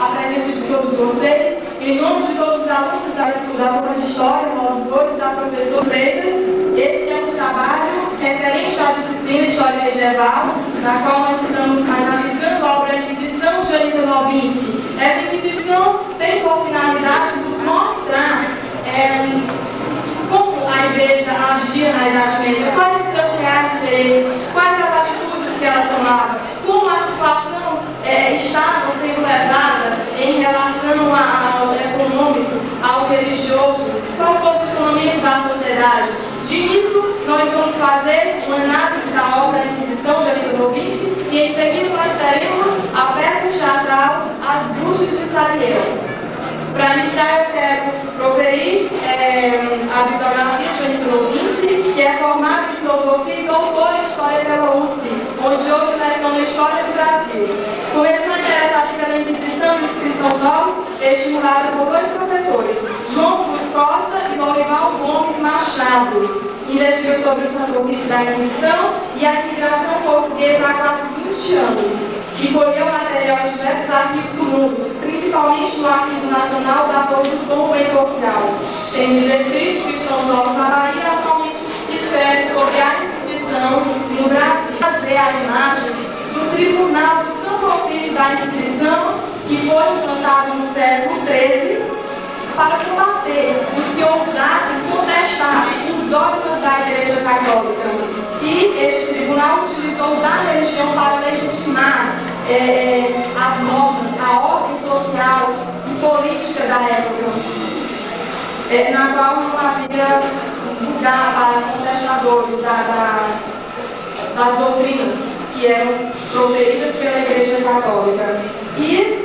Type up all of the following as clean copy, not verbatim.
a presença de todos vocês, em nome de todos os alunos da turma de História, módulo 2, da professora Freitas. Esse é um trabalho referente à disciplina História Medieval, na qual nós estamos analisando a obra Inquisição de Anita Novinsky. Essa Inquisição tem por finalidade nos mostrar como a Igreja agia na Idade Média, quais os seus reais interesses, quais as atitudes que ela tomava, como a situação estava sendo levada em relação ao econômico, ao religioso, qual o posicionamento da sociedade. Disso, nós vamos fazer uma análise da obra Inquisição de Anita Novinsky e em seguida nós teremos a peça teatral As Bruxas de Sarajevo. Para iniciar, eu quero proferir a bibliografia de Anita Novinsky, que é formada em filosofia e doutora em história pela USP, onde hoje leciona a história do Brasil. Começou a interessar pela Inquisição e os cristãos novos, estimulada por dois professores, João Cruz Costa e Lorival Gomes Machado. Investiga sobre o santo ofício da Inquisição e a imigração portuguesa há quase 20 anos. E colheu material de diversos arquivos do mundo, principalmente no Arquivo Nacional da Torre do Tombo em Portugal. Tem livro escrito Cristãos Novos na Bahia, atualmente escreve sobre a Inquisição no Brasil. Fazer a imagem do Tribunal do Santo Ofício da Inquisição, que foi implantado no século XIII, para combater os que ousassem contestar os dogmas da Igreja Católica. E este tribunal utilizou da religião para legitimar as normas, a ordem social e política da época, na qual não havia lugar para contestadores das doutrinas que eram proferidas pela Igreja Católica. E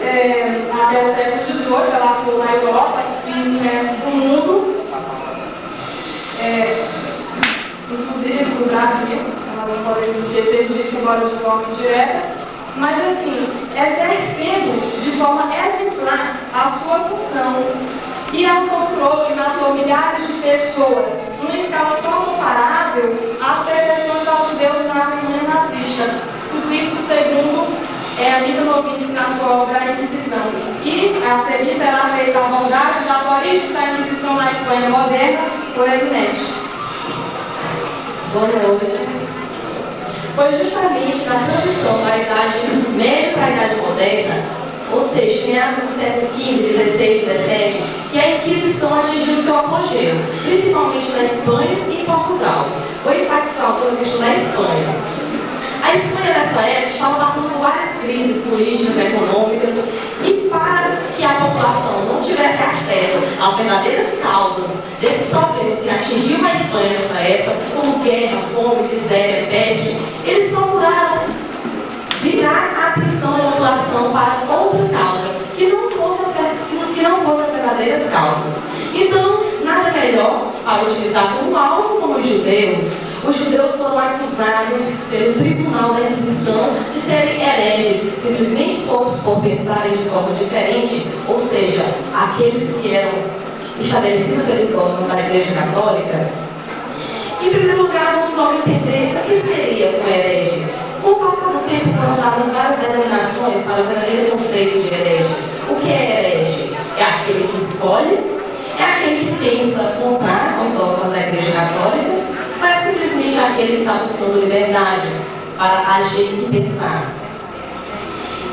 até o século XVIII ela atuou na Europa e no resto do mundo, inclusive no Brasil, nós não podemos esquecer disso, embora de forma indireta, mas assim, exercendo de forma exemplar a sua função e ao controle matou milhares de pessoas, numa escala só comparável às perseguições aos judeus na Alemanha nazista. Tudo isso segundo Anita Novinsky na sua obra A Inquisição. E a seguir será feita a abordagem das origens da Inquisição na Espanha moderna por Egnete. Boa noite. Foi justamente na transição da Idade Média para a Idade Moderna, ou seja, meados do século XV, XVI, XVII, que a Inquisição atingiu seu apogeu, principalmente na Espanha e em Portugal. Vou enfatizar a questão da Espanha. A Espanha, nessa época, estava passando por várias crises políticas, econômicas, e para que a população não tivesse acesso às verdadeiras causas desses problemas que atingiam a Espanha nessa época, como guerra, fome, miséria, peste, eles procuraram virar a atenção da população para outra causa, que não fosse as verdadeiras causas. Então, nada melhor para utilizar como alvo como os judeus. Os judeus foram acusados pelo Tribunal da Inquisição de serem hereges, simplesmente por pensarem de forma diferente, ou seja, aqueles que eram estabelecidos pelos dogmas da Igreja Católica. Em primeiro lugar, vamos logo entender o que seria um herege. Com o passar do tempo foram dadas várias denominações para o verdadeiro conceito de herege. O que é herege? É aquele que escolhe, é aquele que pensa contrário aos dogmas da Igreja Católica, mas é simplesmente aquele que está buscando liberdade para agir e pensar.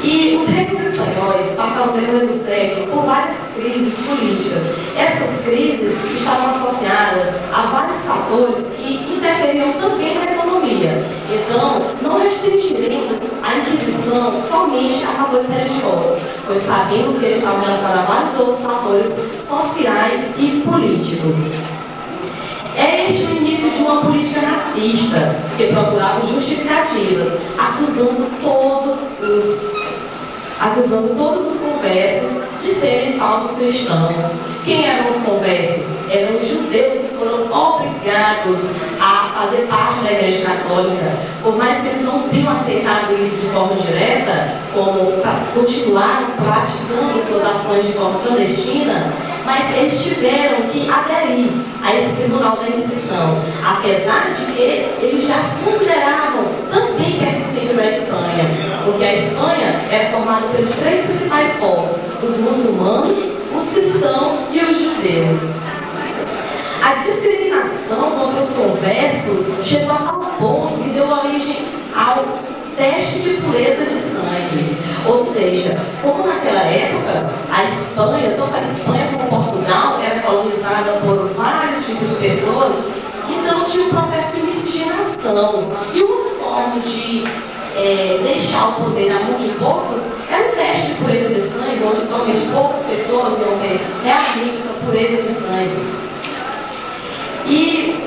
E os reis espanhóis passaram no decorrer do século por várias crises políticas. Essas crises estavam associadas a vários fatores que interferiam também na economia. Então, não restringiremos a Inquisição somente a fatores religiosos, pois sabemos que ele estava relacionado a vários outros fatores sociais e políticos. É este o início de uma política racista, que procurava justificativas, acusando todos os conversos de serem falsos cristãos. Quem eram os conversos? Eram os judeus que foram obrigados a fazer parte da Igreja Católica. Por mais que eles não tenham aceitado isso de forma direta, como para continuar praticando suas ações de forma clandestina, mas eles tiveram que aderir a esse tribunal da Inquisição, apesar de que eles já se consideravam também pertencentes à Espanha, porque a Espanha era formada pelos três principais povos, judeus. A discriminação contra os conversos chegou a tal ponto que deu origem ao teste de pureza de sangue. Ou seja, como naquela época a Espanha, tanto a Espanha como Portugal, era colonizada por vários tipos de pessoas, então tinha um processo de miscigenação. E uma forma de deixar o poder na mão de poucos era um teste de pureza de sangue, onde somente poucas pessoas iam ter realmente essa pureza de sangue. E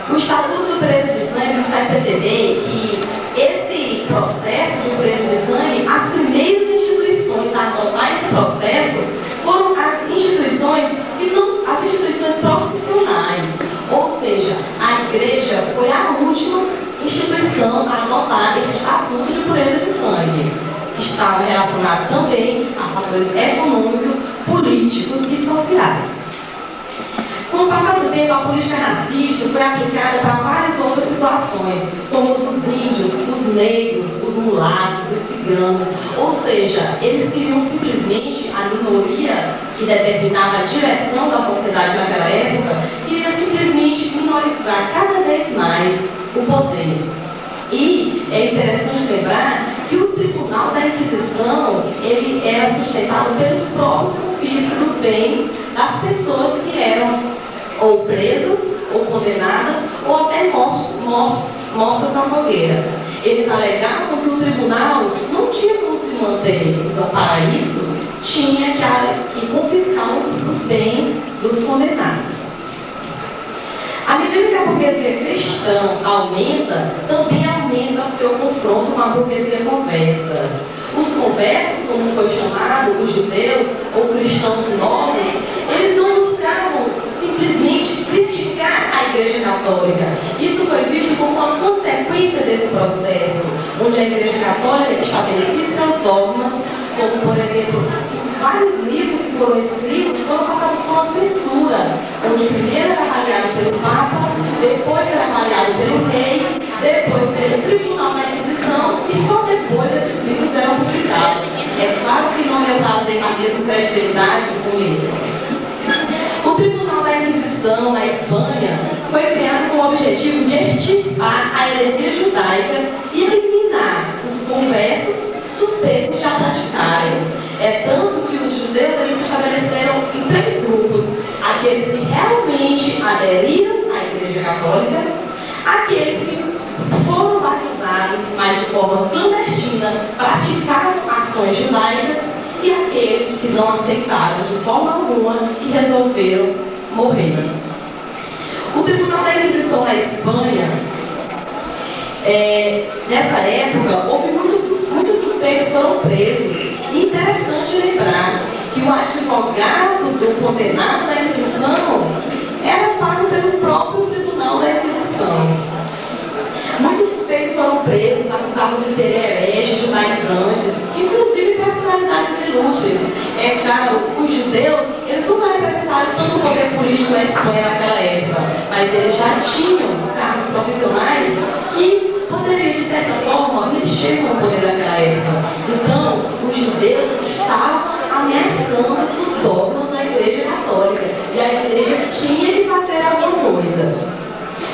o Estatuto de Pureza de Sangue nos faz perceber que esse processo de pureza de sangue, as primeiras instituições a adotar esse processo foram as instituições e não as instituições profissionais. Ou seja, a igreja foi a última instituição a adotar esse Estatuto de Pureza de Sangue. Estava relacionado também a fatores econômicos, políticos e sociais. Com o passar do tempo, a política racista foi aplicada para várias outras situações, como os índios, os negros, os mulatos, os ciganos. Ou seja, eles queriam simplesmente, a minoria que determinava a direção da sociedade naquela época, queria simplesmente minorizar cada vez mais o poder. E é interessante lembrar que o Tribunal da Inquisição, ele era sustentado pelos próprios confiscos dos bens das pessoas que eram ou presas, ou condenadas, ou até mortas na fogueira. Eles alegavam que o tribunal não tinha como se manter. Então, para isso, tinha que confiscar os bens dos condenados. À medida que a burguesia cristã aumenta, também aumenta seu confronto com a burguesia conversa. Os conversos, como foi chamado, os judeus ou cristãos novos, eles não buscavam simplesmente criticar a Igreja Católica. Isso foi visto como uma consequência desse processo, onde a Igreja Católica estabelecia seus dogmas, como, por exemplo, vários livros que foram escritos foram passados por uma censura, onde primeiro era avaliado pelo Papa, depois era avaliado pelo rei, depois pelo Tribunal da Inquisição e só depois esses livros eram publicados. É claro que não eu trazei a mesma credibilidade com isso. O Tribunal da Inquisição na Espanha foi criado com o objetivo de extirpar a heresia judaica e eliminar os conversos suspeitos de a praticarem. É tanto que os judeus eles se estabeleceram em 3 grupos: aqueles que realmente aderiram à Igreja Católica, aqueles que foram batizados, mas de forma clandestina, praticaram ações judaicas, e aqueles que não aceitaram de forma alguma e resolveram morrer. O Tribunal da Inquisição na Espanha, nessa época, houve muitos suspeitos foram presos. E interessante lembrar que o advogado do condenado da Inquisição era pago pelo próprio Tribunal da Inquisição. Muitos suspeitos foram presos, acusados de serem hereges, judaizantes, inclusive personalidades ilustres. É claro, os judeus, eles não representaram tanto o poder político na Espanha naquela época, mas eles já tinham cargos profissionais que poderiam, de certa forma, mexer com o poder daquela época. Então, os judeus estavam ameaçando os dogmas da Igreja Católica, e a Igreja tinha que fazer alguma coisa.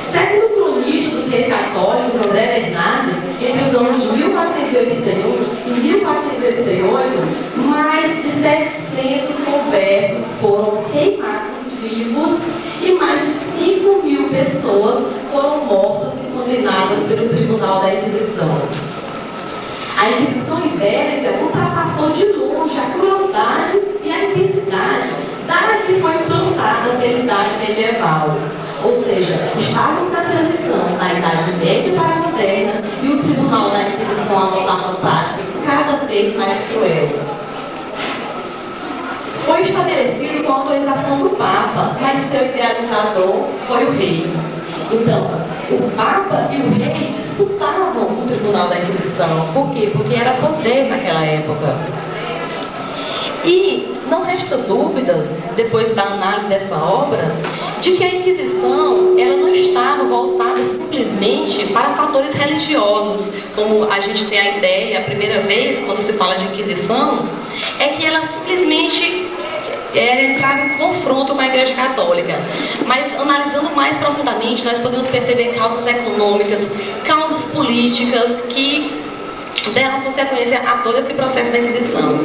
Segundo o cronista dos reis católicos, André Bernardes, entre os anos de 1481 e 1488, mais de 700 conversos foram queimados vivos e mais de 5.000 pessoas foram mortas e condenadas pelo Tribunal da Inquisição. A Inquisição Ibérica ultrapassou de longe a crueldade e a intensidade da que foi implantada pela Idade Medieval. Ou seja, estávamos na transição da Idade Média para a Moderna e o Tribunal da Inquisição adotava práticas cada vez mais cruel. Foi estabelecido com a autorização do Papa, mas seu idealizador foi o rei. Então, o Papa e o rei disputavam o Tribunal da Inquisição. Por quê? Porque era poder naquela época. E não resta dúvidas, depois da análise dessa obra, de que a Inquisição ela não estava voltada simplesmente para fatores religiosos, como a gente tem a ideia, a primeira vez, quando se fala de Inquisição, é que ela simplesmente era entrar em confronto com a Igreja Católica. Mas, analisando mais profundamente, nós podemos perceber causas econômicas, causas políticas que deram consequência a todo esse processo da Inquisição,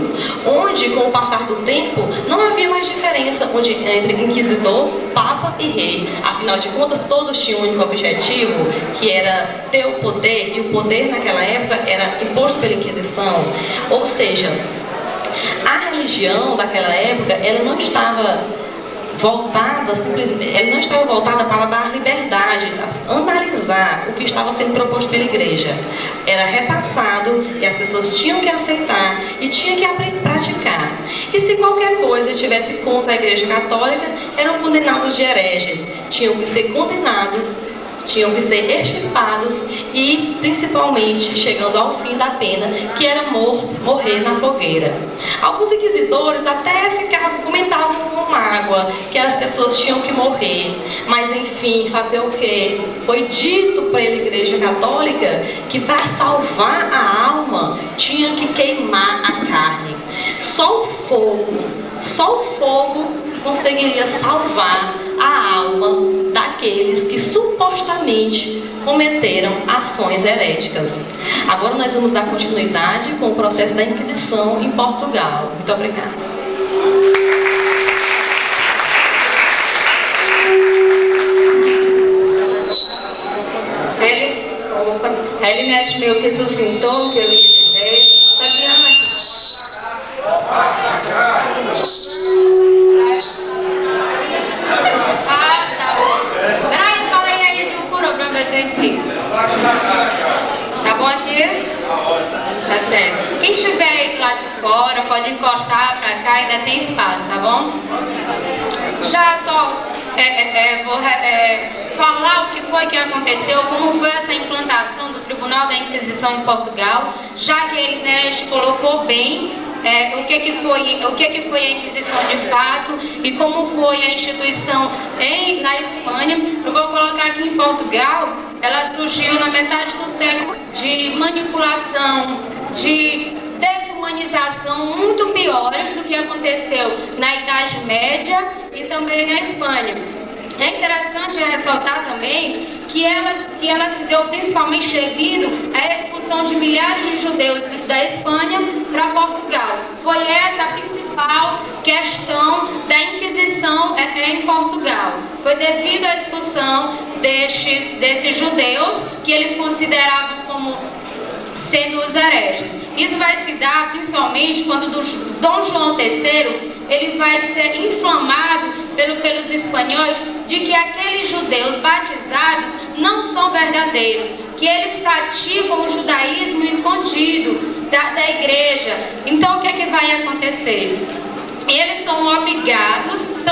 onde, com o passar do tempo, não havia mais diferença entre inquisidor, papa e rei. Afinal de contas, todos tinham um único objetivo, que era ter o poder, e o poder naquela época era imposto pela Inquisição. Ou seja, a religião daquela época, ela não estava voltada simplesmente, ela não estava voltada para dar liberdade, analisar o que estava sendo proposto pela igreja. Era repassado e as pessoas tinham que aceitar e tinham que praticar. E se qualquer coisa estivesse contra a Igreja Católica, eram condenados de hereges, tinham que ser condenados, tinham que ser extirpados e, principalmente, chegando ao fim da pena, que era morrer na fogueira. Alguns inquisidores até comentavam com mágoa que as pessoas tinham que morrer, mas, enfim, fazer o quê? Foi dito pela Igreja Católica que, para salvar a alma, tinha que queimar a carne. Só o fogo conseguiria salvar a alma daqueles que supostamente cometeram ações heréticas. Agora nós vamos dar continuidade com o processo da Inquisição em Portugal. Muito obrigada. Elinete meio que sucintou o que eu ia dizer, só que antes... Tá bom aqui? Tá certo. Quem estiver aí do lado de fora pode encostar pra cá, ainda tem espaço, tá bom? Já só vou falar o que foi que aconteceu, como foi essa implantação do Tribunal da Inquisição em Portugal, já que ele, né, colocou bem o que foi a Inquisição de fato e como foi a instituição na Espanha. Eu vou colocar aqui em Portugal. Ela surgiu na metade do século, de manipulação, de desumanização muito piores do que aconteceu na Idade Média e também na Espanha. É interessante ressaltar também que ela se deu principalmente devido à expulsão de milhares de judeus da Espanha para Portugal. Foi essa a principal questão da Inquisição em Portugal. Foi devido à expulsão desses judeus que eles consideravam como sendo os hereges. Isso vai se dar principalmente quando Dom João III ele vai ser inflamado pelos espanhóis de que aqueles judeus batizados não são verdadeiros, que eles praticam o judaísmo escondido da igreja. Então o que é que vai acontecer? Eles são obrigados,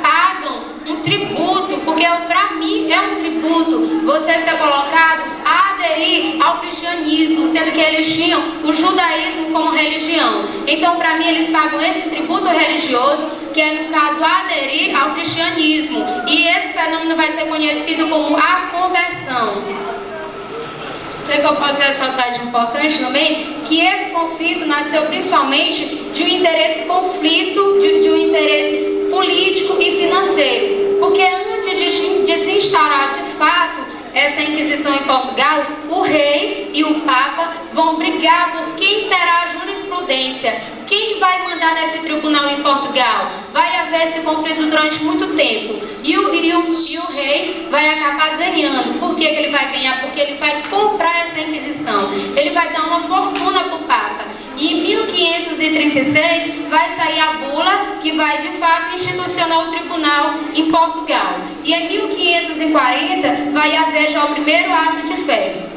pagam um tributo, porque para mim é um tributo você ser colocado a aderir ao cristianismo, sendo que eles tinham o judaísmo como religião. Então, para mim, eles pagam esse tributo religioso, que é, no caso, aderir ao cristianismo. E esse fenômeno vai ser conhecido como a conversão. O que eu posso ressaltar de importante também? Que esse conflito nasceu principalmente de um interesse de um interesse político e financeiro. Porque antes de se instaurar de fato essa Inquisição em Portugal, o rei e o Papa vão brigar por quem terá a jurisprudência. Quem vai mandar nesse tribunal em Portugal? Vai haver esse conflito durante muito tempo. E o rei vai acabar ganhando. Por que ele vai ganhar? Porque ele vai comprar essa Inquisição. Ele vai dar uma fortuna para o Papa. E em 1536 vai sair a bula que vai de fato institucionar o tribunal em Portugal. E em 1540 vai haver já o primeiro ato de fé.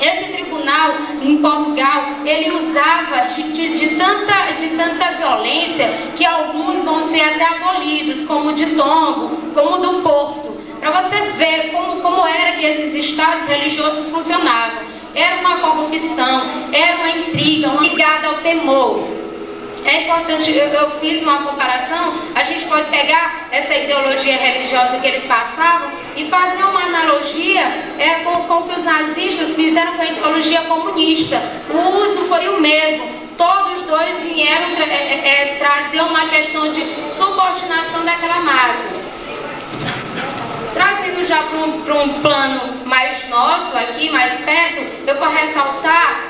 Esse tribunal em Portugal, ele usava de tanta violência que alguns vão ser até abolidos, como o de Tombo, como o do Porto. Para você ver como era que esses estados religiosos funcionavam. Era uma corrupção, era uma intriga, ligada ao temor. É importante, eu fiz uma comparação, a gente pode pegar essa ideologia religiosa que eles passavam e fazer uma analogia com o que os nazistas fizeram com a ideologia comunista. O uso foi o mesmo. Todos dois vieram trazer uma questão de naquela massa. Trazendo já para um plano mais nosso aqui, mais perto, eu vou ressaltar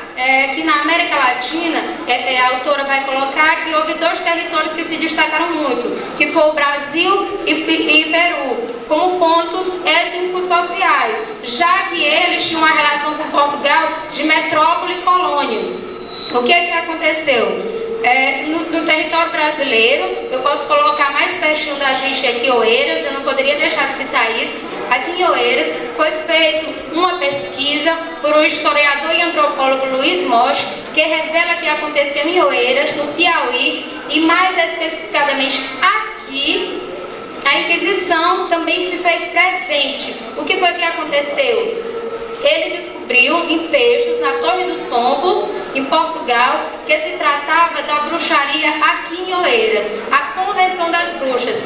que na América Latina, a autora vai colocar que houve 2 territórios que se destacaram muito, que foi o Brasil e Peru, como pontos étnico-sociais, já que eles tinham uma relação com Portugal de metrópole e colônia. O que aconteceu? No território brasileiro, eu posso colocar mais pertinho da gente aqui, Oeiras, eu não poderia deixar de citar isso. Aqui em Oeiras foi feita uma pesquisa por um historiador e antropólogo Luiz Mosch, que revela que aconteceu em Oeiras, no Piauí, e mais especificadamente aqui, a Inquisição também se fez presente. O que foi que aconteceu? Ele descobriu em textos na Torre do Tombo, em Portugal, que se tratava da bruxaria aqui em Oeiras, a Convenção das Bruxas,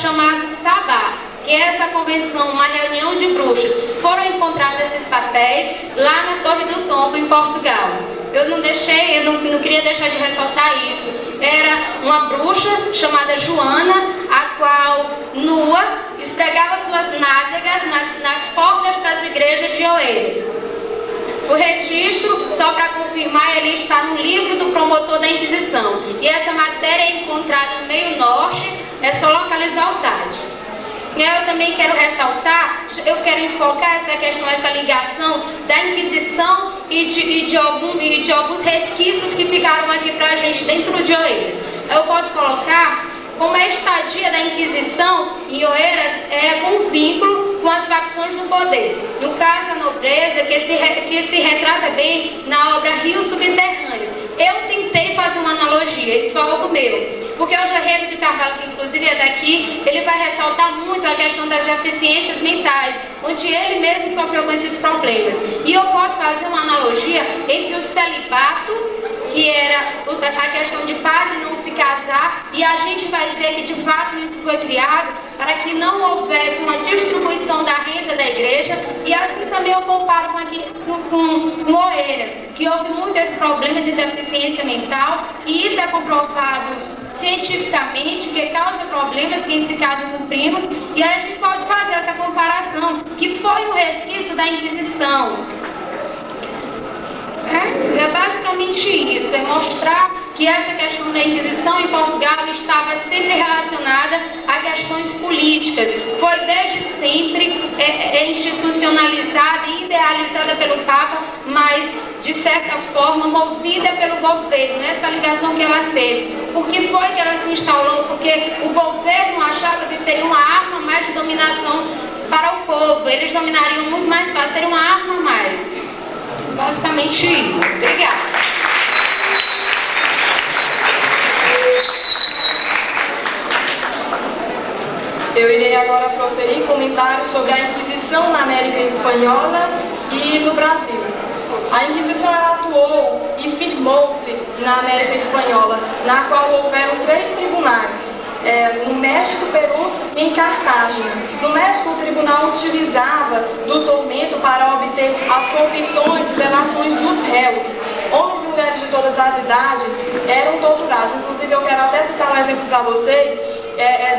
chamado Sabá, que é essa convenção, uma reunião de bruxas. Foram encontrados esses papéis lá na Torre do Tombo, em Portugal. Eu não queria deixar de ressaltar isso. Era uma bruxa chamada Joana, a qual, nua, esfregava suas nádegas nas portas das igrejas de Oeiras. O registro, só para confirmar, ele está no livro do promotor da Inquisição. E essa matéria é encontrada no meio norte, é só localizar o site. Eu também quero ressaltar, eu quero enfocar essa questão, essa ligação da Inquisição e de alguns resquícios que ficaram aqui para a gente dentro de Oeiras. Eu posso colocar como a estadia da Inquisição em Oeiras com vínculo com as facções do poder. No caso, a nobreza, que se retrata bem na obra Rios Subterrâneos. Eu tentei fazer uma analogia, isso foi algo meu. Porque o Gerreiro de Carvalho, que inclusive é daqui, ele vai ressaltar muito a questão das deficiências mentais, onde ele mesmo sofreu com esses problemas. E eu posso fazer uma analogia entre o celibato, que era a questão de padre não se casar, e a gente vai ver que de fato isso foi criado para que não houvesse uma distribuição da renda da igreja, e assim também eu comparo com Oeiras, que houve muito esse problema de deficiência mental, e isso é comprovado cientificamente, que causa problemas quem se casa com primos, e aí a gente pode fazer essa comparação, que foi um resquício da Inquisição. É basicamente isso, é mostrar que essa questão da Inquisição em Portugal estava sempre relacionada a questões políticas. Foi desde sempre institucionalizada e idealizada pelo Papa, mas de certa forma movida pelo governo, essa ligação que ela teve. Por que foi que ela se instalou? Porque o governo achava que seria uma arma mais de dominação para o povo, eles dominariam muito mais fácil, seria uma arma a mais. Basicamente isso. Obrigada. Eu irei agora proferir comentários sobre a Inquisição na América Espanhola e no Brasil. A Inquisição ela atuou e firmou-se na América Espanhola, na qual houveram 3 tribunais. No México, Peru e em Cartagena. No México, o tribunal utilizava do tormento para obter as confissões e delações dos réus. Homens e mulheres de todas as idades eram torturados. Inclusive, eu quero até citar um exemplo para vocês.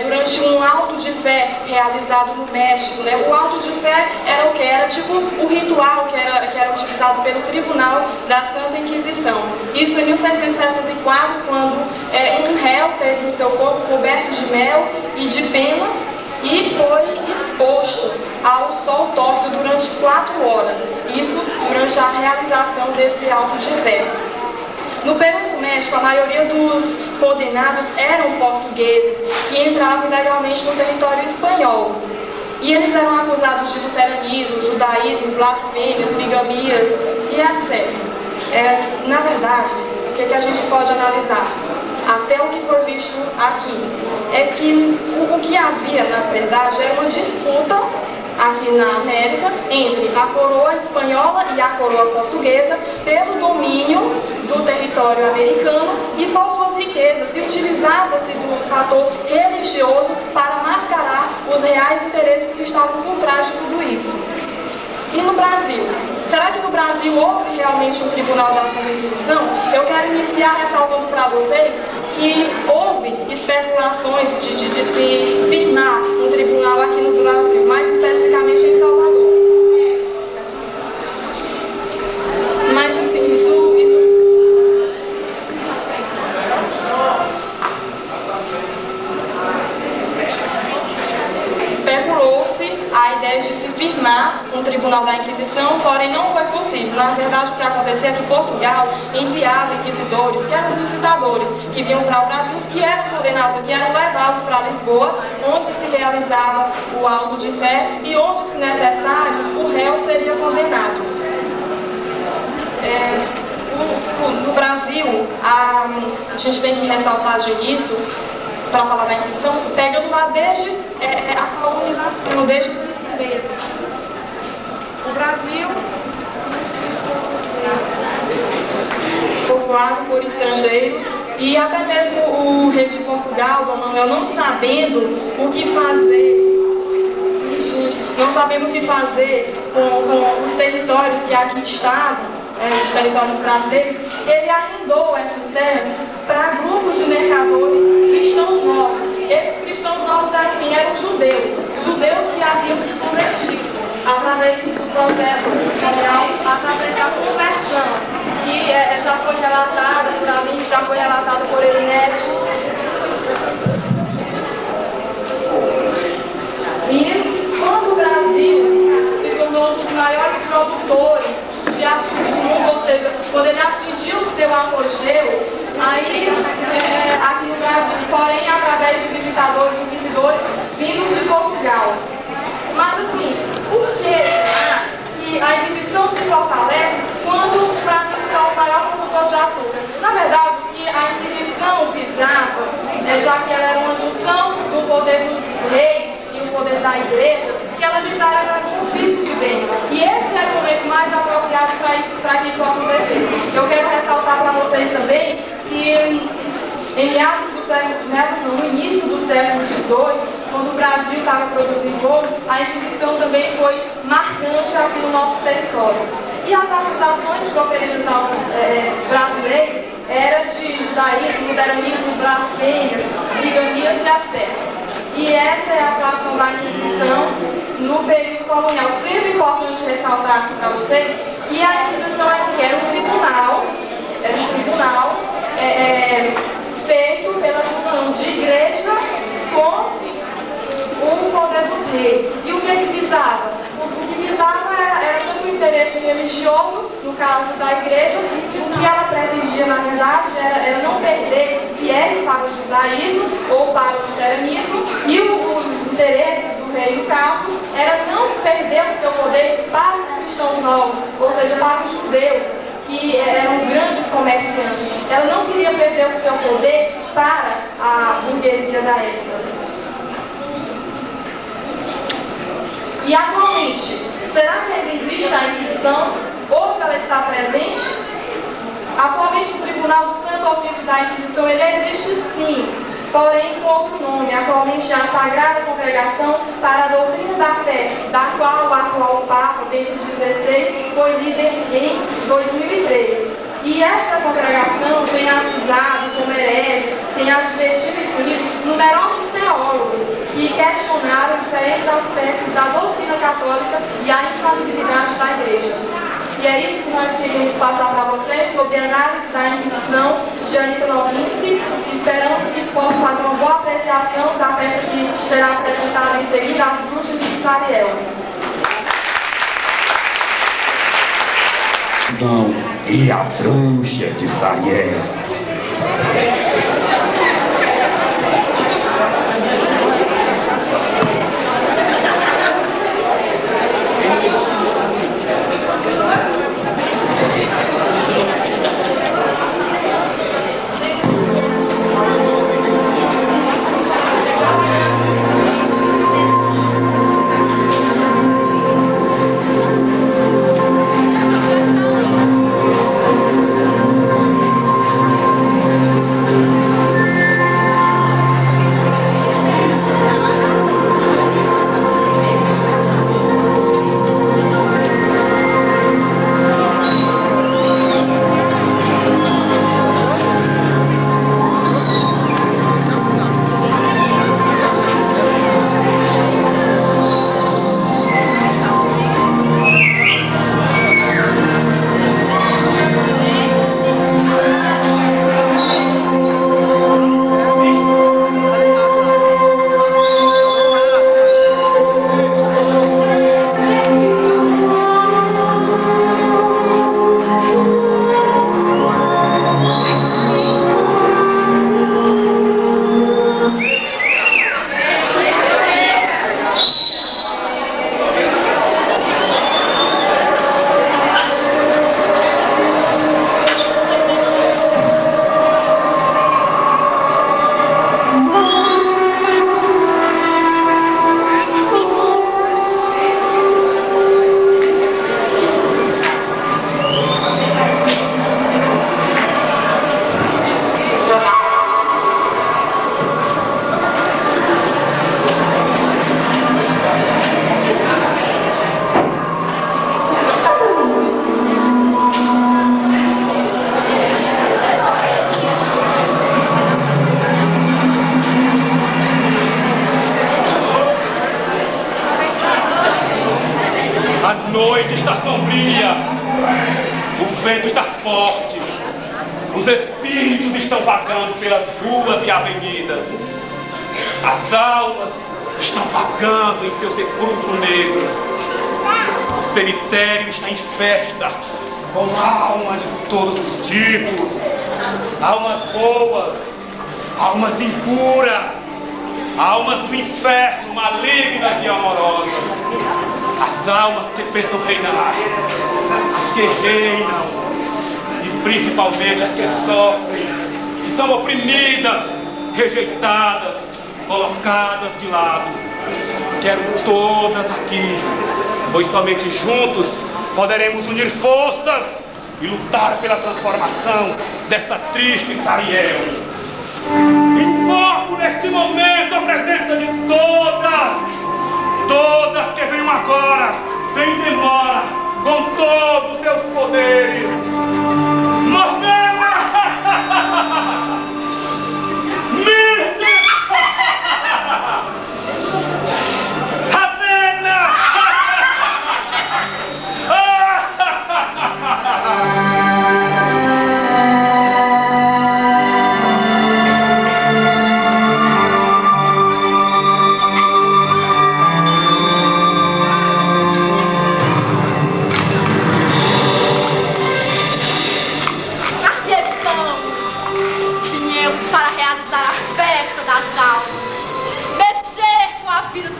Durante um auto de fé realizado no México, né? O auto de fé era o que? Era tipo o ritual que era utilizado pelo Tribunal da Santa Inquisição. Isso em 1664, quando um réu teve o seu corpo coberto de mel e de penas e foi exposto ao sol torto durante 4 horas. Isso durante a realização desse auto de fé. No Peru e no México, a maioria dos condenados eram portugueses que entravam ilegalmente no território espanhol. E eles eram acusados de luteranismo, judaísmo, blasfêmias, bigamias e etc. Na verdade, o que a gente pode analisar? Até o que foi visto aqui é que o que havia, na verdade, era uma disputa aqui na América entre a coroa espanhola e a coroa portuguesa pelo domínio do território americano e por suas riquezas, e utilizava-se do fator religioso para mascarar os reais interesses que estavam por trás de tudo isso. E no Brasil? Será que no Brasil houve realmente um Tribunal da Santa Inquisição? Eu quero iniciar ressaltando para vocês que houve especulações de de se firmar um tribunal aqui no Brasil, mais especificamente em Salvador. Mas, assim, especulou-se a ideia de se firmar um tribunal da Inquisição, porém não foi possível. Na verdade, o que acontecia é que Portugal enviava inquisidores, que eram os visitadores, que vinham para o Brasil, que eram condenados aqui, eram levados para Lisboa, onde se realizava o auto de fé e onde, se necessário, o réu seria condenado. No Brasil, a gente tem que ressaltar de início, para falar da Inquisição, pegando lá desde a colonização, desde o início mesmo. O Brasil, povoado por estrangeiros, e até mesmo o rei de Portugal, Dom Manuel, não sabendo o que fazer com os territórios que aqui estavam, os territórios brasileiros, ele arrendou essas terras para grupos de mercadores cristãos novos. Esses cristãos novos eram quem? Eram judeus que haviam se convertido através do processo colonial, através da conversão, que já foi relatada por ali, já foi relatada por Elinete. E quando o Brasil se tornou um dos maiores produtores de açúcar do mundo, ou seja, quando ele atingiu o seu apogeu, aí aqui no Brasil, porém através de visitadores, inquisidores vindos de Portugal. Mas assim, por que será que a Inquisição se fortalece quando o Brasil se torna o maior produtor de açúcar? Na verdade, que a Inquisição visava, já que ela era uma junção do poder dos reis e o poder da igreja, que ela visava o confisco de bens. E esse era o momento mais apropriado para que isso acontecesse. Eu quero ressaltar para vocês também que no início do século XVIII, quando o Brasil estava produzindo ouro, a Inquisição também foi marcante aqui no nosso território. E as acusações proferidas aos brasileiros eram de judaísmo, luteranismo, blasfêmias, bigamias e etc. E essa é a atuação da Inquisição no período colonial. Sempre importante ressaltar aqui para vocês que a Inquisição era um tribunal feito pela junção de igreja com o poder dos reis. E o que ele visava? O que visava era tanto o interesse religioso, no caso da igreja, o que ela pretendia, na verdade, era não perder fiéis para o judaísmo ou para o luteranismo, e os interesses do rei, no caso, era não perder o seu poder para os cristãos novos, ou seja, para os judeus, que eram grandes comerciantes. Ela não queria perder o seu poder para a burguesia da época. E atualmente, será que ainda existe a Inquisição? Hoje ela está presente? Atualmente o Tribunal do Santo Ofício da Inquisição, ele existe sim, porém com outro nome. Atualmente é a Sagrada Congregação para a Doutrina da Fé, da qual o atual Papa, Bento XVI, foi líder em 2003. E esta congregação tem acusado como hereges, tem advertido e punido numerosos teólogos que questionaram diferentes aspectos da doutrina católica e a infalibilidade da Igreja. E é isso que nós queríamos passar para vocês sobre a análise da Inquisição de Anita Nowinski. Esperamos que possam fazer uma boa apreciação da peça que será apresentada em seguida, As Bruxas de Sariel. E a Bruxa de Sariel. noite está sombria, o vento está forte, os espíritos estão vagando pelas ruas e avenidas, as almas estão vagando em seu sepulcro negro, o cemitério está em festa, com almas de todos os tipos, almas boas, almas impuras, almas do inferno, malignas e amorosas, as almas que pensam reinar, as que reinam, e principalmente as que sofrem, que são oprimidas, rejeitadas, colocadas de lado. Quero todas aqui, pois somente juntos poderemos unir forças e lutar pela transformação dessa triste Sariel. Invoco neste momento a presença de todas que venham agora, sem demora, com todos os seus poderes. Morgana! Mirte! Ravena!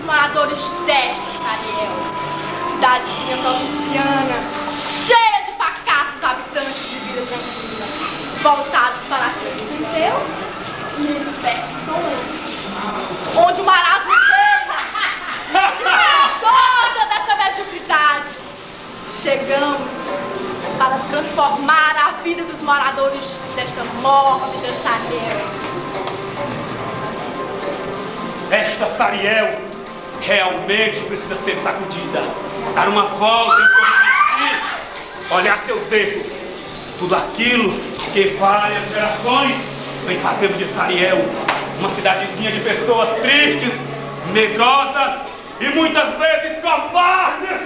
Moradores desta Sariel, cidadezinha provinciana, cheia de pacatos habitantes de vida tranquila, voltados para aqueles sem Deus e inspeções, onde o marasmo reina, toda dessa mediocridade. Chegamos para transformar a vida dos moradores desta mórbida Sariel. Esta Sariel realmente precisa ser sacudida, dar uma volta em torno de si, olhar seus erros, tudo aquilo que várias gerações vem fazendo de Sariel uma cidadezinha de pessoas tristes, medrosas e muitas vezes covardes.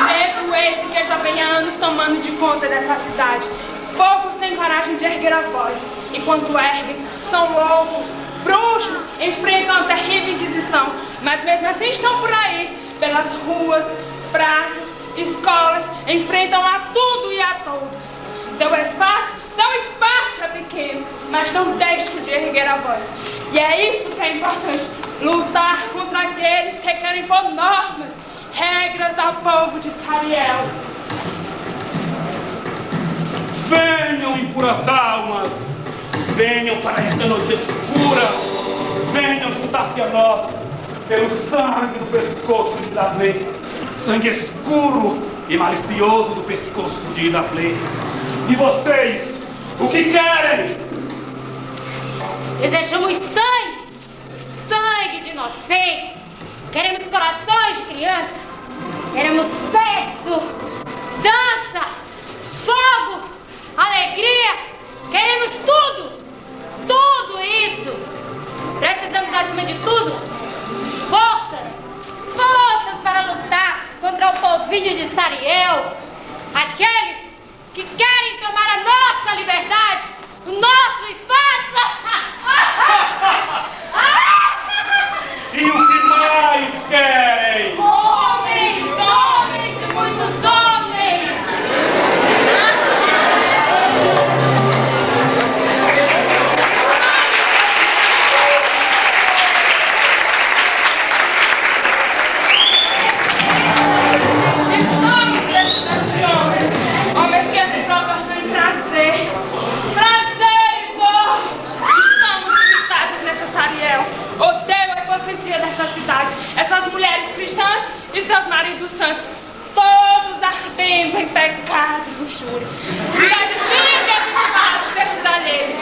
Medo esse que já vem há anos tomando de conta dessa cidade. Poucos têm coragem de erguer a voz, e quando erguem, são loucos, bruxos, enfrentam a terrível inquisição, mas mesmo assim estão por aí, pelas ruas, praças, escolas, enfrentam a tudo e a todos. Seu espaço é pequeno, mas não deixam de erguer a voz. E é isso que é importante, lutar contra aqueles que querem pôr normas, regras ao povo de Sariel. Venham, impuras almas, venham para esta noite escura, venham juntar-se a nós pelo sangue do pescoço de Davi, sangue escuro e malicioso do pescoço de Davi. E vocês, o que querem? Desejamos sangue, sangue de inocentes, queremos corações de crianças, queremos sexo, dança, fogo, alegria, queremos tudo, tudo isso. Precisamos, acima de tudo, forças para lutar contra o povinho de Sariel, aqueles que querem tomar a nossa liberdade, o nosso espaço. E o que mais querem? Homens, homens e muitos homens. Estamos precisando de homens, homens que têm proporção em prazer e dor. Estamos limitados nessa Sariel. Odeio a hipocrisia dessa cidade. Essas mulheres cristãs e seus maridos santos, todos ardendo em pecado e luxúria. Cidade viva e para os erros alheios.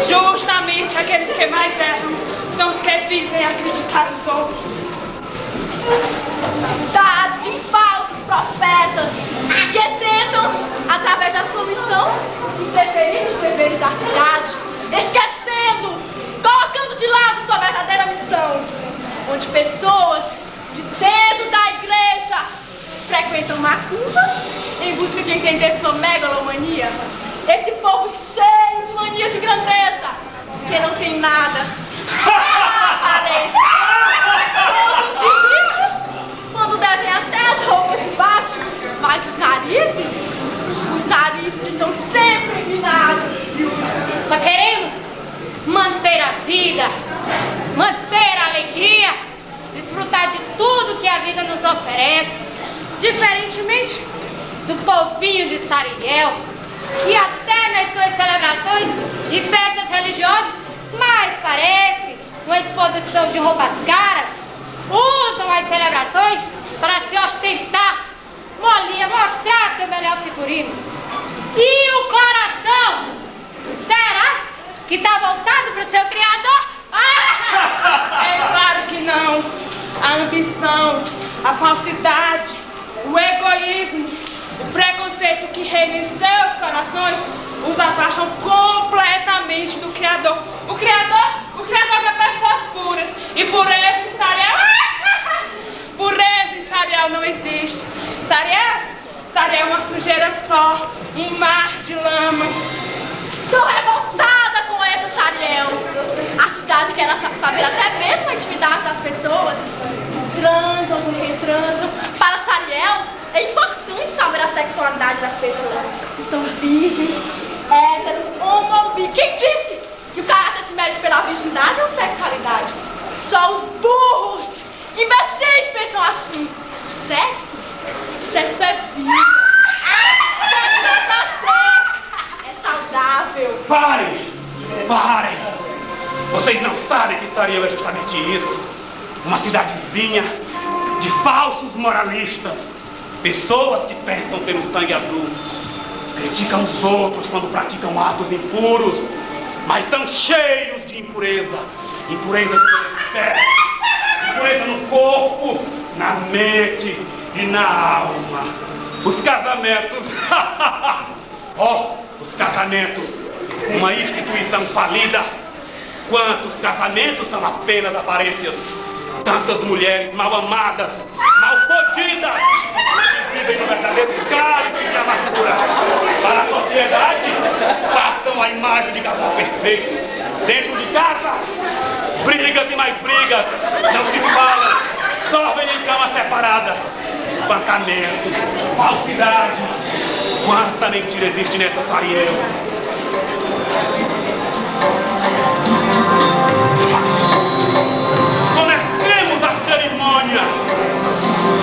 Justamente aqueles que mais erram são os que vivem a criticar os outros. Cidade de falsos profetas que tentam, através da sua missão, interferir nos deveres da cidade, esquecendo, colocando de lado sua verdadeira missão, onde pessoas de dentro da igreja nada. Parece. Usam de vidro, quando devem até as roupas de baixo, mas os narizes estão sempre empinados. Só queremos manter a vida, manter a alegria, desfrutar de tudo que a vida nos oferece, diferentemente do povinho de Sariel, que até nas suas celebrações e festas religiosas mais parece uma exposição de roupas caras, usam as celebrações para se ostentar, mostrar seu melhor figurino. E o coração, será que está voltado para o seu Criador? É claro que não. A ambição, a falsidade, o egoísmo, o preconceito que reina em seus corações os afastam completamente do Criador. O Criador quer pessoas puras. E pureza em Sariel, pureza em Sariel não existe. Sariel é uma sujeira só, um mar de lama. Sou revoltada com essa Sariel. A cidade quer saber até mesmo a intimidade das pessoas. Transam com quem transam. Para Sariel, é importante saber a sexualidade das pessoas. Se estão virgens, héteros, homo ou bi. Quem disse que o caráter se mede pela virgindade ou sexualidade? Só os burros, imbecis pensam assim. Sexo é vida. Sexo é prazer. É saudável. Parem! Vocês não sabem que Sariel é justamente isso. Uma cidadezinha de falsos moralistas. Pessoas que pensam ter o sangue azul. Criticam os outros quando praticam atos impuros, mas estão cheios de impureza. Impureza de pé, impureza no corpo, na mente e na alma. Os casamentos. Os casamentos. Uma instituição falida. Quantos casamentos são apenas aparências? Tantas mulheres mal amadas, mal podidas, que vivem no verdadeiro cálice de amargura. Para a sociedade, passam a imagem de casal perfeito. Dentro de casa, brigas e mais brigas, não se falam, dormem em cama separada. Espancamento, falsidade. Quanta mentira existe nessa Sariel. Comecemos a cerimônia.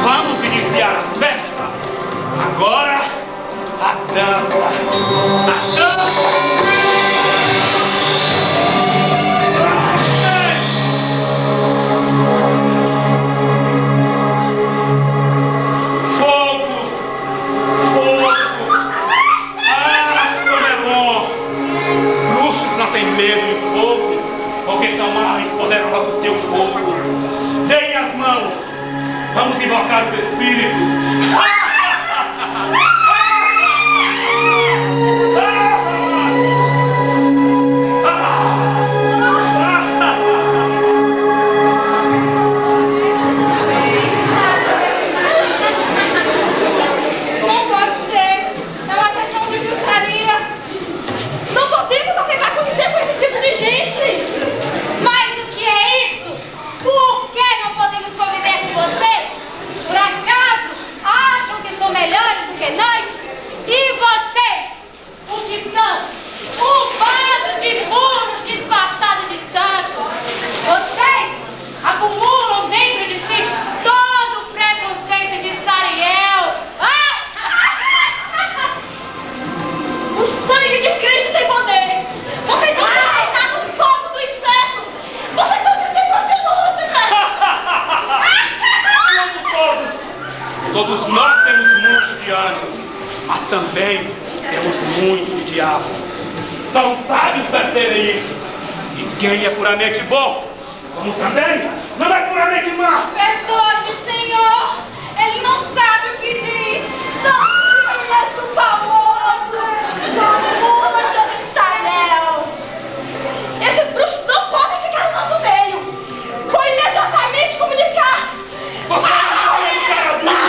Vamos iniciar a festa. Agora, a dança. A dança. Não tem medo de fogo, porque são mais poderosos que o fogo. Deem as mãos, vamos invocar os espíritos. Melhores do que nós? E vocês, o que são? Um bando de burros disfarçados de santos. Vocês acumulam dentro de si todo o preconceito de Sariel. O sangue de Cristo tem poder. Vocês são despeitados do fogo do inferno. Vocês são discípulos de Lúcifer. Todos nós temos muitos de anjos, mas também temos muito de diabo. São sábios perceberem isso. Ninguém é puramente bom, como também não é puramente má. Perdoe-me, Senhor. Ele não sabe o que diz. Não, ele é famoso. Muitas em Sariel. Esses bruxos não podem ficar no nosso meio. Vou imediatamente comunicar. Você não vai ficar a dúvida.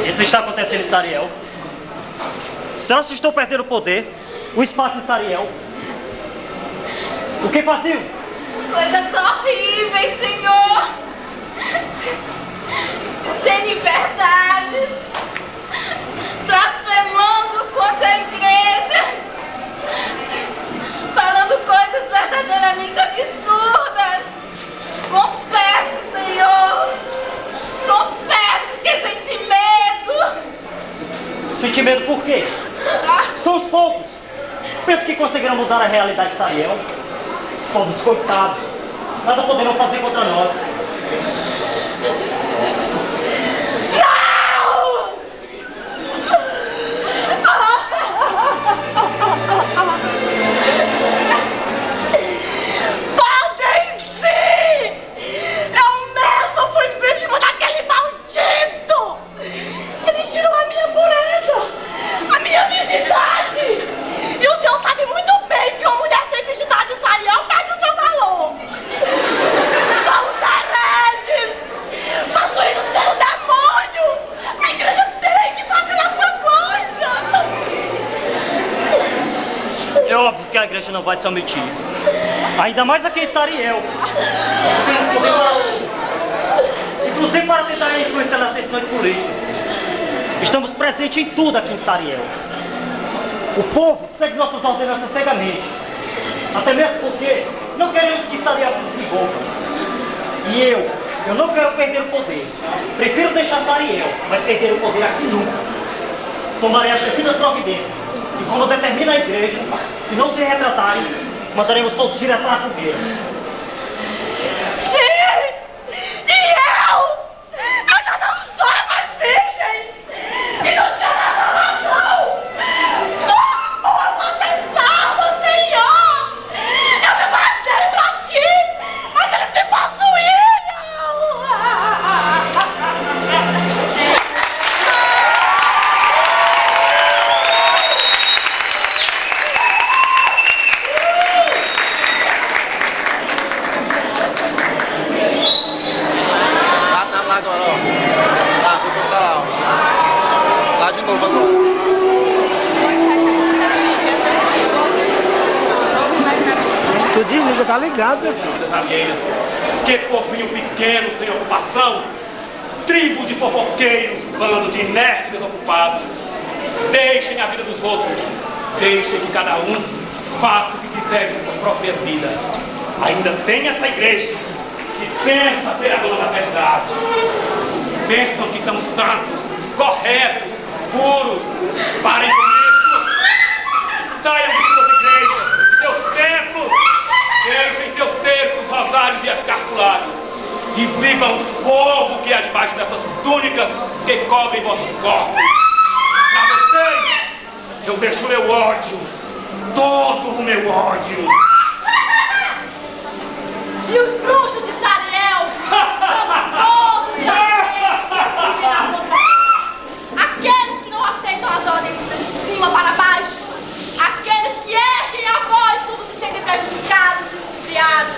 Isso está acontecendo em Sariel. Será que estão perdendo o poder, o espaço em Sariel? O que faziam? Coisas horríveis, Senhor! Dizendo inverdades, blasfemando contra a igreja, falando coisas verdadeiramente absurdas. Confesso, Senhor, confesso que senti medo. Senti medo por quê? São os povos. Penso que conseguiram mudar a realidade de Sariel. Povos coitados, nada poderão fazer contra nós. Podem sim! Eu mesmo fui vítima daquele maldito! Ele tirou a minha pureza, a minha virgindade! E o senhor sabe muito bem que uma mulher sem virgindade em Sariel perde o seu valor! São os hereges! Possuídos pelo demônio! A igreja tem que fazer alguma coisa! É óbvio que a igreja não vai se omitir. Ainda mais aqui em Sariel. Inclusive para tentar influenciar nas decisões políticas. Estamos presentes em tudo aqui em Sariel. O povo segue nossas ordenanças cegamente. Até mesmo porque não queremos que Sariel se desenvolva. E eu não quero perder o poder. Prefiro deixar Sariel, mas perder o poder aqui nunca. Tomarei as devidas providências. E como determina a igreja, se não se retratarem, mandaremos todos direto para a fogueira. Sim! E eu já não sou mais virgem! E não tinha nada razão! Como você salva, Senhor? Eu me guardei pra ti, mas eles me possuíram! Agora, ó. Lá, vou botar lá, ó. Lá de novo agora. Tu desliga, tá ligado, meu filho. Que povinho pequeno, sem ocupação. Tribo de fofoqueiros, bando de inertes desocupados. Deixem a vida dos outros. Deixem que cada um faça o que quiser com sua própria vida. Ainda tem essa igreja que pensa ser a dona da verdade. Pensam que são santos, corretos, puros. Parem com isso. Saiam de suas igrejas, de seus templos. Deixem seus terços, rosários e escarpulados. E vivam o fogo que há debaixo dessas túnicas que cobrem vossos corpos. Para vocês, eu deixo o meu ódio. Todo o meu ódio. E os bruxos de Sariel são todos aqueles que não aceitam as ordens de cima para baixo, aqueles que erguem a voz quando se sentem prejudicados e ludibriados,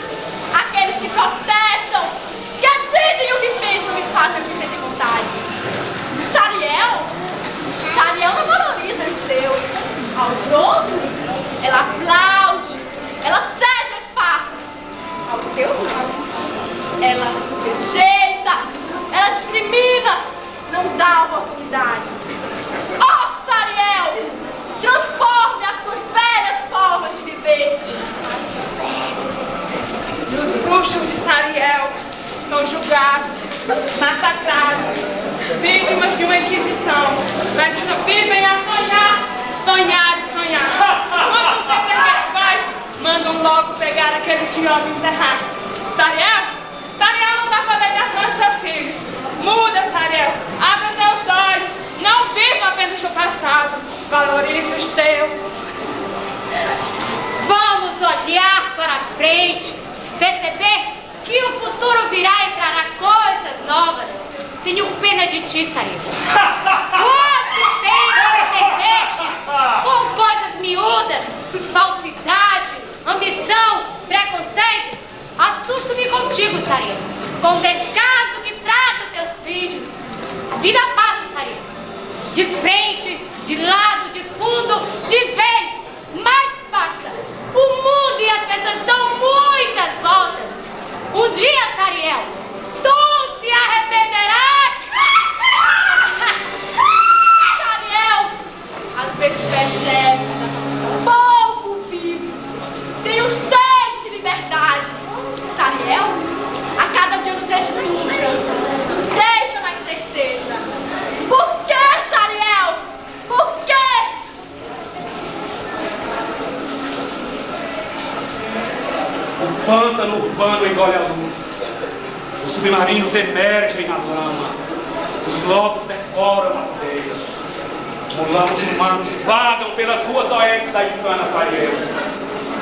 aqueles que protestam, que dizem o que pensam e fazem o que sentem vontade. Sariel não valoriza os seus. Aos outros, ela aplaude, ela cede espaços. Aos seus não. Ela rejeita, ela discrimina, não dá oportunidade. Oh, Sariel, transforme as tuas velhas formas de viver. E os bruxos de Sariel são julgados, massacrados, vítimas de uma inquisição, mas vivem a sonhar, sonhar e sonhar. Quando o secretário faz, mandam logo pegar aquele idiota e enterrar. Sariel não dá para dedicação aos seus filhos. Muda, Sariel, abre teus olhos, não viva apenas o passado, valorize os teus. Vamos olhar para frente, perceber que o futuro virá e trará coisas novas. Tenho pena de ti, Sariel. Quanto tempo perdeste com coisas miúdas, falsidade, ambição, preconceito? Assusto-me contigo, Sariel. Com o descaso que trata teus filhos. A vida passa, Sariel. de frente, de lado, de fundo, de vez, mas passa. O mundo e as pessoas dão muitas voltas. Um dia, Sariel, tu se arrependerás. Sariel, às vezes percebe, pouco vivo, tenho sede de liberdade. Sariel, a cada dia nos estupra, nos deixa na incerteza. Por que, Sariel? Por quê? O pântano urbano engole a luz. Os submarinos emergem na lama. Os lobos devoram as aldeias. Mulambos humanos vagam pelas ruas oeste da insana Sariel.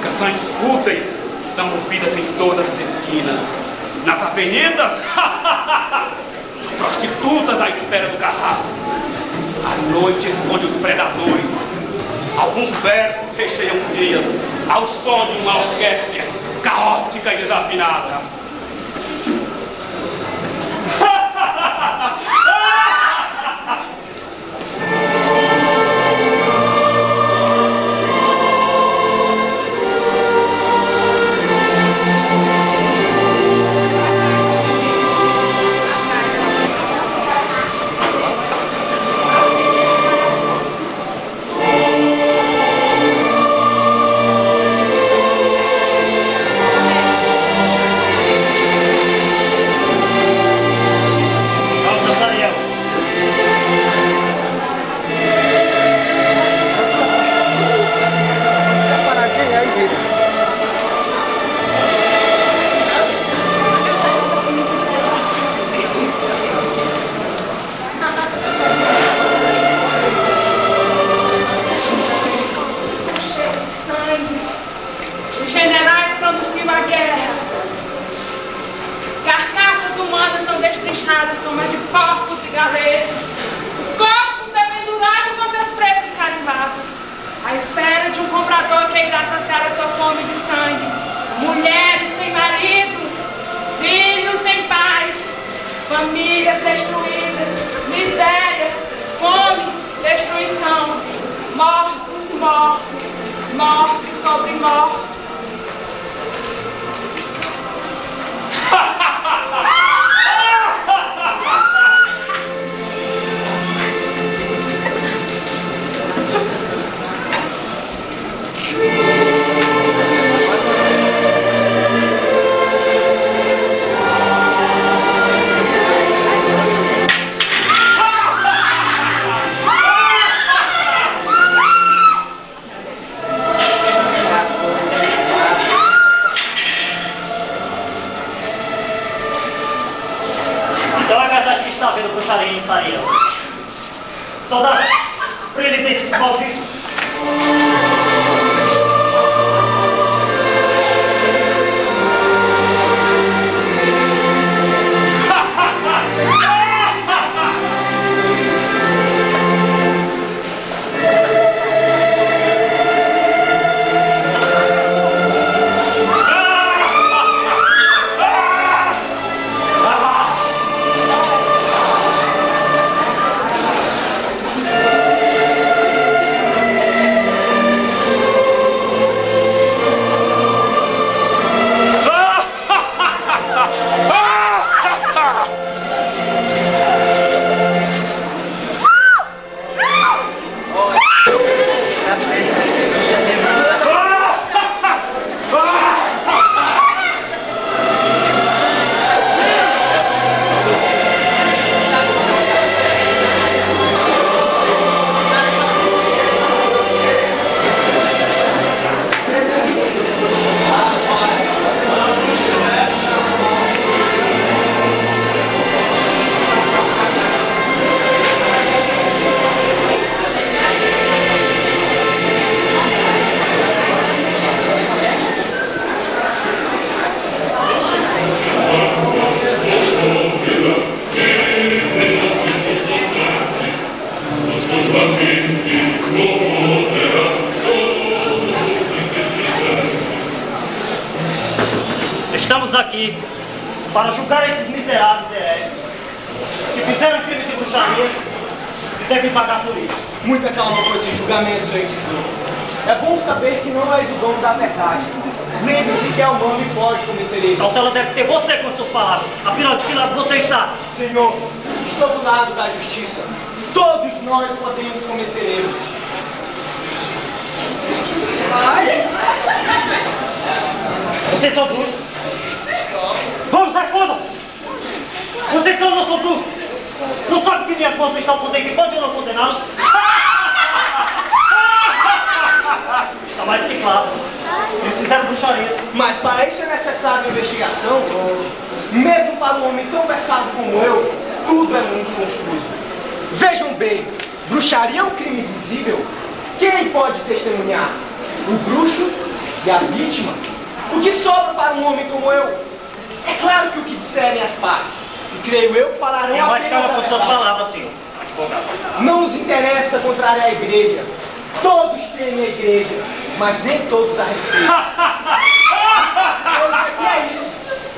Canções fúteis são ouvidas em todas as esquinas. Nas avenidas, prostitutas à espera do carrasco. A noite esconde os predadores. Alguns versos recheiam os dias ao som de uma orquestra caótica e desafinada. Famílias destruídas, miséria, fome, destruição, mortos, mortos, mortes sobre mortos. Então a verdade que está vendo bruxaria em Sariel. Soldado, prende esses malditos. Estamos aqui para julgar esses miseráveis hereges que fizeram crime de bruxaria Deve pagar por isso. Muita calma com esses julgamentos, Inquisidor. É bom saber que não és o dono da verdade. Lembre-se que é humano e pode cometer erros. Cautela deve ter você com suas palavras. Afinal, de que lado você está? Senhor, estou do lado da justiça. Todos nós podemos cometer erros. Vocês são bruxos? Vamos, respondam! Vocês são ou não são bruxos? Não sabem que minhas mãos estão com poder que pode ou não condená-los? Está mais que claro. Eles fizeram bruxaria. Mas para isso é necessário investigação. Mesmo para um homem tão versado como eu, tudo é muito confuso. Vejam bem, bruxaria é um crime invisível. Quem pode testemunhar? O bruxo e a vítima? O que sobra para um homem como eu? É claro que o que disserem as partes. E creio eu que falarão É mais calma apenas com a suas verdade. palavras, senhor. Advogado. Não nos interessa contrariar a igreja. Todos temem a igreja, mas nem todos a respeitam. Pois aqui é isso.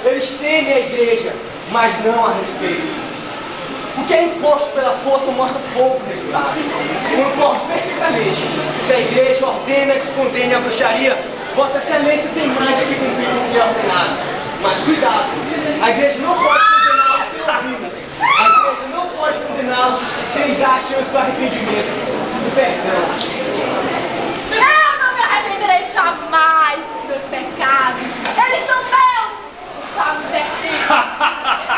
Eles temem a igreja, mas não a respeitam. O que é imposto pela força mostra pouco resultado. Concordo perfeitamente. Se a igreja ordena que condene a bruxaria, Vossa Excelência tem mais que cumprir com o que é ordenado. Mas cuidado, a igreja não pode condená-los sem ouvi-los. A igreja não pode condená-los sem dar a chance do arrependimento, do perdão. Eu não me arrependerei jamais dos meus pecados. Eles são meus, sabe, perfeito.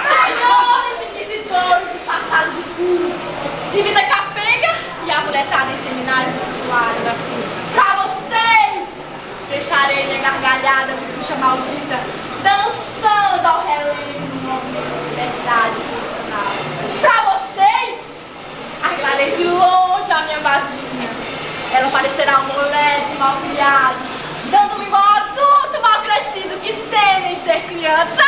Senhores inquisidores de passado de curso, de vida capenga e amuletada em seminários escolares. Pra vocês, deixarei minha gargalhada de bruxa maldita dançando ao relevo no nome da liberdade funcional. Pra vocês, arreglarei de longe a minha vaginha. Ela parecerá um moleque mal criado, dando-me igual adulto mal crescido que temem ser criança.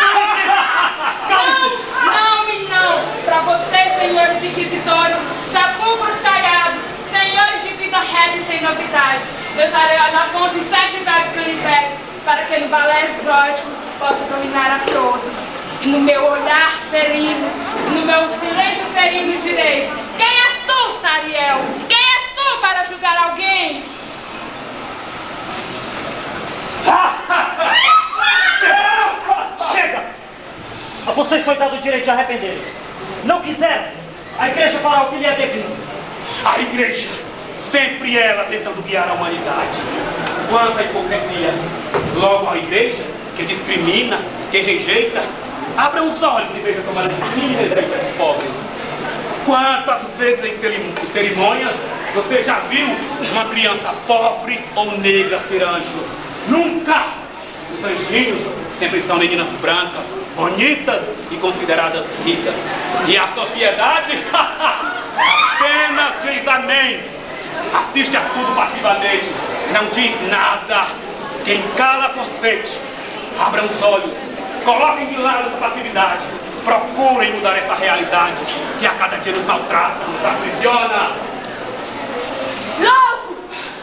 Não e não! Para vocês, senhores inquisidores, sepulcros caiados, senhores de vida reta e sem novidade, eu darei na ponta em 7 vezes canivetes, para que no balé exótico possa dominar a todos. E no meu olhar ferino, e no meu silêncio ferino direi: quem és tu, Sariel? Quem és tu para julgar alguém? Chega! A vocês foi dado o direito de arrepender-se. Não quiseram, a igreja fará o que lhe é devido. A igreja, sempre ela tentando guiar a humanidade. Quanta hipocrisia. Logo a igreja, que discrimina, que rejeita, abra os olhos e veja como ela discrimina e rejeita os pobres. Quantas vezes em cerimônias você já viu uma criança pobre ou negra ser anjo? Nunca! Os anjinhos sempre são meninas brancas, bonitas e consideradas ricas. E a sociedade apenas diz amém. Assiste a tudo passivamente, não diz nada. Quem cala consente. Abram os olhos, coloquem de lado essa passividade. Procurem mudar essa realidade que a cada dia nos maltrata, nos aprisiona. Louco!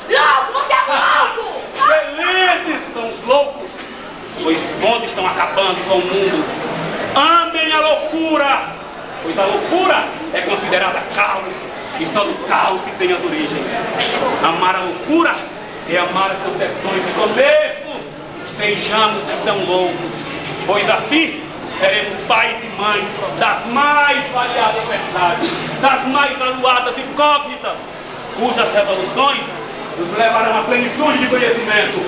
Louco! Você é louco! Felizes são os loucos, pois os bons estão acabando com o mundo. Amem a loucura, pois a loucura é considerada caos, e só do caos se tem as origens. Amar a loucura é amar as concepções do começo. Sejamos então loucos, pois assim seremos pais e mães das mais variadas verdades, das mais valuadas incógnitas, cujas revoluções nos levarão à plenitude de conhecimento.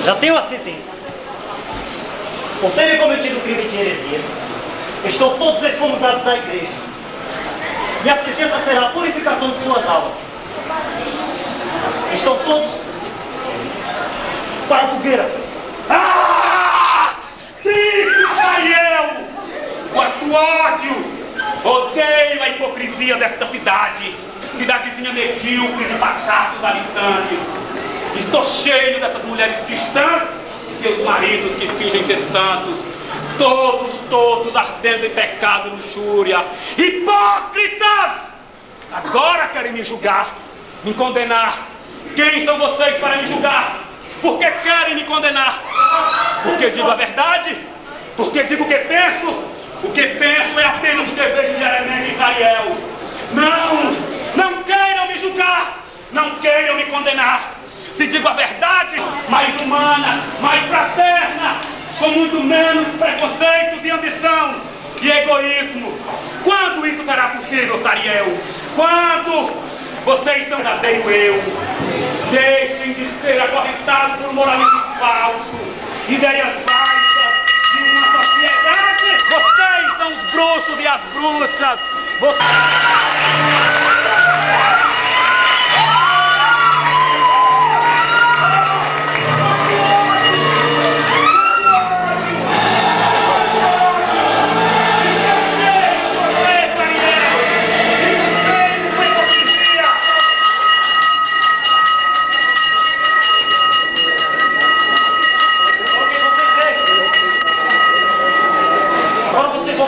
Já tenho a sentença. Por terem cometido o crime de heresia, estão todos excomungados da igreja. E a sentença será a purificação de suas almas. Estão todos para a fogueira. Israel! Quanto ódio! Odeio a hipocrisia desta cidade. Cidadezinha medíocre de pacassos habitantes. Estou cheio dessas mulheres cristãs e seus maridos que fingem ser santos. Todos ardendo em pecado e luxúria. Hipócritas! Agora querem me julgar, me condenar. Quem são vocês para me julgar? Porque querem me condenar. Porque digo a verdade. Porque digo o que penso. O que penso é apenas o que vejo de Jeremias e Israel. Não queiram me julgar. Não queiram me condenar. Se digo a verdade, mais humana, mais fraterna, com muito menos preconceitos e ambição e egoísmo. Quando isso será possível, Sariel? Quando? Vocês são verdadeiro eu. Deixem de ser acorrentados por um moralismo falso, ideias baixas de uma sociedade. Vocês são os bruxos e as bruxas.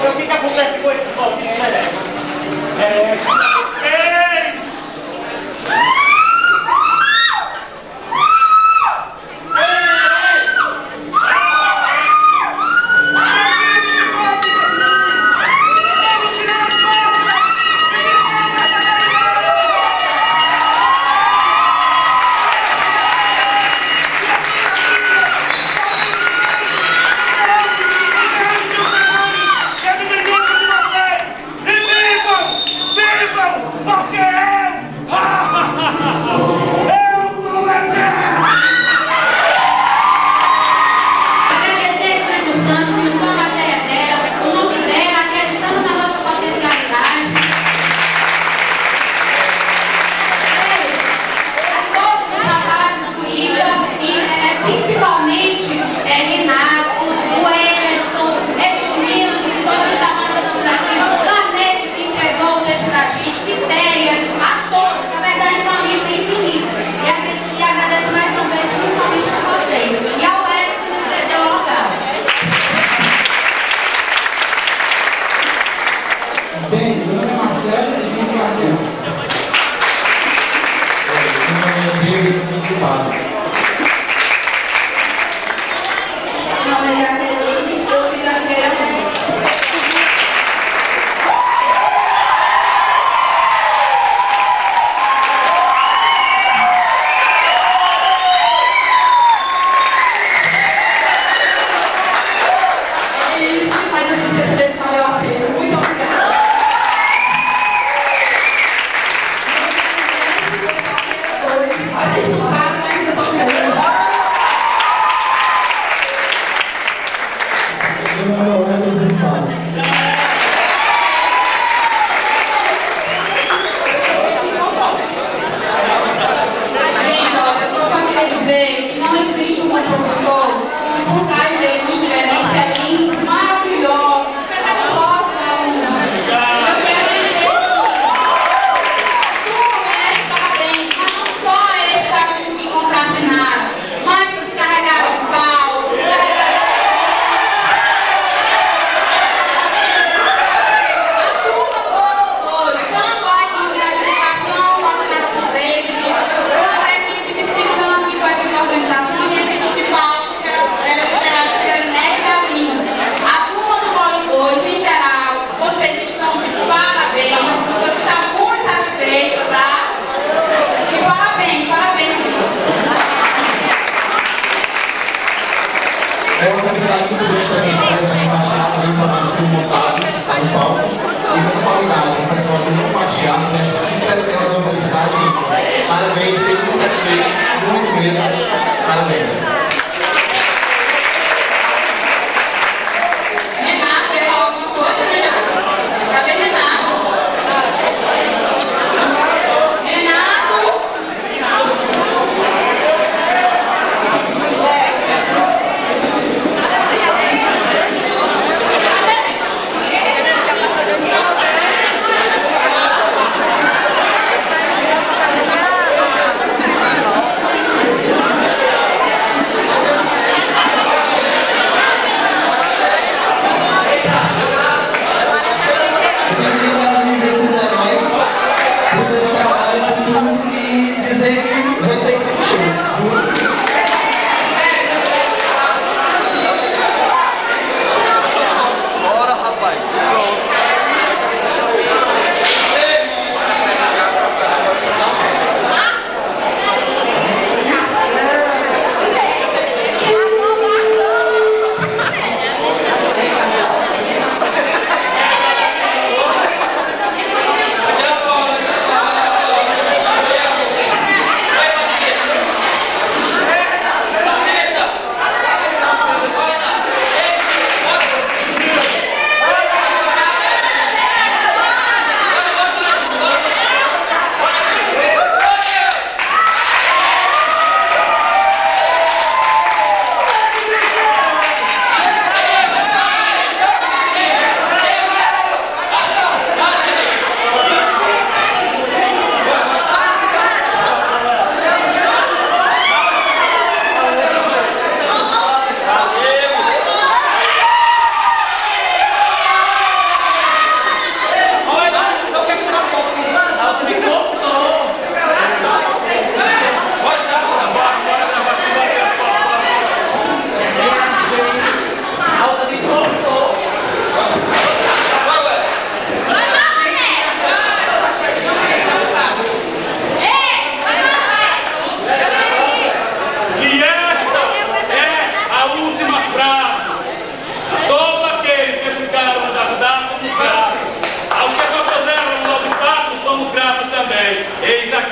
O que acontece com esses novinhos, né?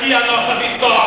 garantir a nossa vitória.